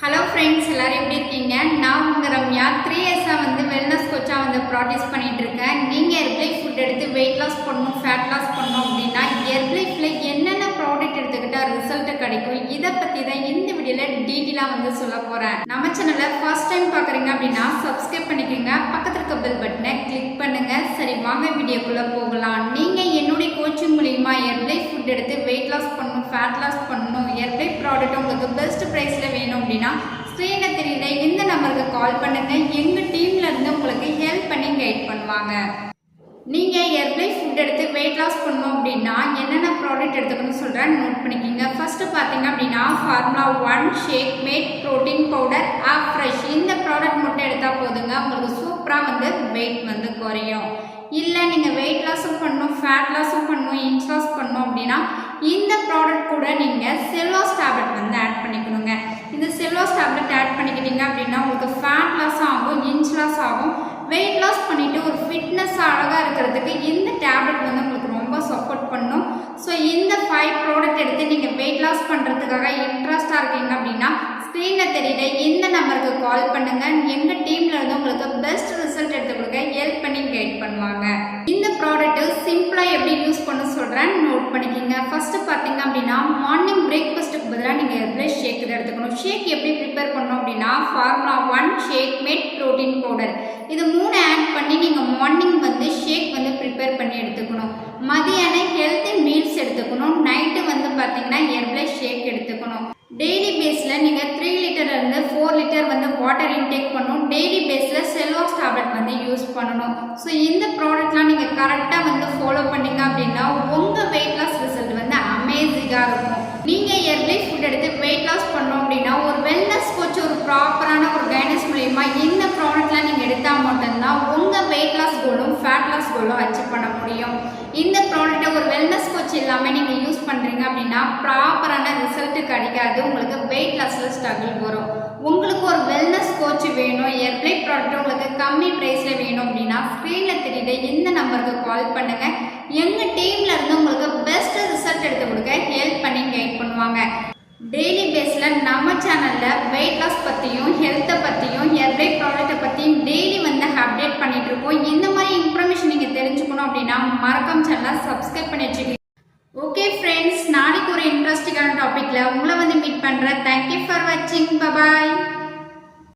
Hello friends, எல்லாரும் எப்படி இருக்கீங்க? நான் உங்கள் ரம்யா. 3 இயர்ஸாக வெல்னஸ் கோச்சாக ப்ராக்டிஸ் பண்ணிட்டு இருக்கேன். நீங்கள் ஹெர்பலைஃப் ஃபுட் எடுத்து வெயிட் லாஸ் பண்ணணும், ஃபேட் லாஸ் பண்ணணும் அப்படின்னா ஹெர்பலைஃப்ல என்னென்ன ப்ராடக்ட் எடுத்துக்கிட்டால் ரிசல்ட் கிடைக்கும், இதை பற்றி தான் இந்த வீடியோவில் டீட்டெயிலாக சொல்ல போகிறேன். நம்ம சேனலை ஃபர்ஸ்ட் டைம் பார்க்குறீங்க அப்படின்னா சப்ஸ்கிரைப் பண்ணிக்கோங்க, பக்கத்தில் இருக்க பெல் பட்டனை கிளிக் பண்ணுங்க. சரி, வாங்க வீடியோக்குள்ளே போகலாம். நீங்கள் என்னுடைய கோச்சிங் மூலிமா ஹெர்பலைஃப் ஃபுட் எடுத்து வெயிட் லாஸ் பண்ணணும், ஃபேட் லாஸ் பண்ணணும், ஹெர்பலைஃப் ப்ராடக்ட் உங்களுக்கு பெஸ்ட் ப்ரைஸில் வேணும் அப்படின்னா ஸ்க்ரீனில் தெரியல இந்த நம்பருக்கு கால் பண்ணுங்க. எங்கள் டீம்ல இருந்து உங்களுக்கு ஹெல்ப் பண்ணி கைட் பண்ணுவாங்க. நீங்கள் ஹெர்பலைஃப் ஃபுட் எடுத்து வெயிட் லாஸ் பண்ணணும் அப்படின்னா என்னென்ன ப்ராடக்ட் எடுத்துக்கணும்னு சொல்கிறேன், நோட் பண்ணிக்கிங்க. ஃபர்ஸ்ட் பார்த்தீங்க அப்படின்னா formula 1 shake mate protein powder fresh. இந்த ப்ராடக்ட் மட்டும் எடுத்தால் போதுங்க, உங்களுக்கு சூப்பராக வெயிட் குறையும். இல்லை நீங்கள் வெயிட் லாஸும் பண்ணணும், ஃபேட் லாஸும் பண்ணணும், இன்ச் லாஸ் பண்ணணும் அப்படின்னா இந்த ப்ராடக்ட் கூட நீங்கள் செல்வாஸ் டேப்லெட் ஆட் பண்ணிக்கணுங்க. இந்த செல்வாஸ் டேப்லெட் ஆட் பண்ணிக்கிட்டீங்க அப்படின்னா உங்களுக்கு ஃபேட் லாஸ் ஆகும், இன்ச் லாஸ் ஆகும். வெயிட் லாஸ் பண்ணிவிட்டு ஒரு ஃபிட்னஸ் அழகாக இருக்கிறதுக்கு இந்த டேப்லெட் உங்களுக்கு ரொம்ப சப்போர்ட் பண்ணும். ஸோ இந்த 5 ப்ராடக்ட் எடுத்து நீங்கள் வெயிட் லாஸ் பண்ணுறதுக்காக இன்ட்ரெஸ்டாக இருக்கீங்க அப்படின்னா ஸ்க்ரீனில் தெரியல இந்த நம்பருக்கு கால் பண்ணுங்கள். எங்கள் டீமில் இருந்து உங்களுக்கு பெஸ்ட் ரிசல்ட் எடுத்து கொடுக்க ஹெல்ப் பண்ணி கைட் பண்ணுவாங்க. இந்த ப்ராடக்ட்டு சிம்பிளாக எப்படி யூஸ் பண்ண சொல்கிறேன், நோட் பண்ணிக்கிங்க. ஃபஸ்ட்டு பார்த்தீங்க அப்படின்னா மார்னிங் பிரேக்ஃபாஸ்ட்டுக்கு பதிலாக நீங்கள் ஹெர்பலைஃப் ஷேக் இதை எடுத்துக்கணும். ஷேக் எப்படி ப்ரிப்பேர் பண்ணணும் அப்படின்னா formula 1 shake mate protein powder இது 3 ஆட் பண்ணி நீங்கள் மார்னிங் ஷேக் ப்ரிப்பேர் பண்ணி எடுத்துக்கணும். மதியானம் ஹெல்த்தி மீல்ஸ் எடுத்துக்கணும். நைட்டு பார்த்தீங்கன்னா ஹெர்பலைஃப் ஷேக் எடுத்துக்கணும். டெய்லி பேஸில் நீங்கள் 3 லிட்டர்லேருந்து 4 லிட்டர் வாட்டர் இன்டேக் பண்ணணும். டெய்லி பேஸில் செல்வாஸ் டேப்லெட் யூஸ் பண்ணணும். ஸோ இந்த ப்ராடக்ட்லாம் நீங்கள் கரெக்டாக ஃபாலோ பண்ணிங்க அப்படின்னா உங்கள் வெயிட் லாஸ் ரிசல்ட் அமேசிங்காக இருக்கும். நீங்கள் ஹெர்பலைஃப் ஃபுட் எடுத்து வெயிட் லாஸ் பண்ணோம் அப்படின்னா ஒரு வெல்னஸ் கோச் ஒரு ப்ராப்பரான ஒரு கைடன்ஸ் மூலமா இந்த ப்ராடக்ட்லாம் நீங்கள் எடுத்தால் மட்டும்தான் உங்கள் வெயிட் லாஸ் கோலும் ஃபேட் லாஸ் கோலும் அச்சீவ் பண்ண முடியும். இந்த ப்ராடக்ட்டை ஒரு வெல்னஸ் கோச் இல்லாமல் நீங்கள் யூஸ் பண்ணுறீங்க அப்படின்னா ப்ராப்பரான ரிசல்ட் கிடைக்காது, உங்களுக்கு வெயிட் லாஸில் ஸ்ட்ரகிள் வரும். உங்களுக்கு ஒரு வெல்னஸ் கோச் வேணும், ஹெர்பலைஃப் ப்ராடக்ட் உங்களுக்கு கம்மி ப்ரைஸில் வேணும் அப்படின்னா ஸ்க்ரீனில் தெரியுது இந்த நம்பருக்கு கால் பண்ணுங்கள். எங்கள் டீமில் இருந்து உங்களுக்கு பெஸ்ட் ரிசல்ட் எடுத்து கொடுக்க ஹெல்ப் பண்ணி கைட் பண்ணுவாங்க. டெய்லி பேஸில் நம்ம சேனலில் வெயிட் லாஸ் பற்றியும் ஹெல்த்தை பற்றியும் ஹெர்பலைஃப் ப்ராடக்ட்டை பற்றியும் டெய்லி அப்டேட் பண்ணிட்டு இருக்கோம். இந்த மாதிரி இன்ஃபர்மேஷன் நீங்கள் தெரிஞ்சுக்கணும் அப்படின்னா மறக்காம சேனலை சப்ஸ்கிரைப் பண்ணி வச்சுக்கோங்க. ஓகே ஃப்ரெண்ட்ஸ், நாளைக்கு ஒரு இன்ட்ரெஸ்டிங்கான டாப்பிக்கில் உங்களை மீட் பண்ணுறேன். தேங்க்யூ ஃபார் வாட்சிங். பபாய்.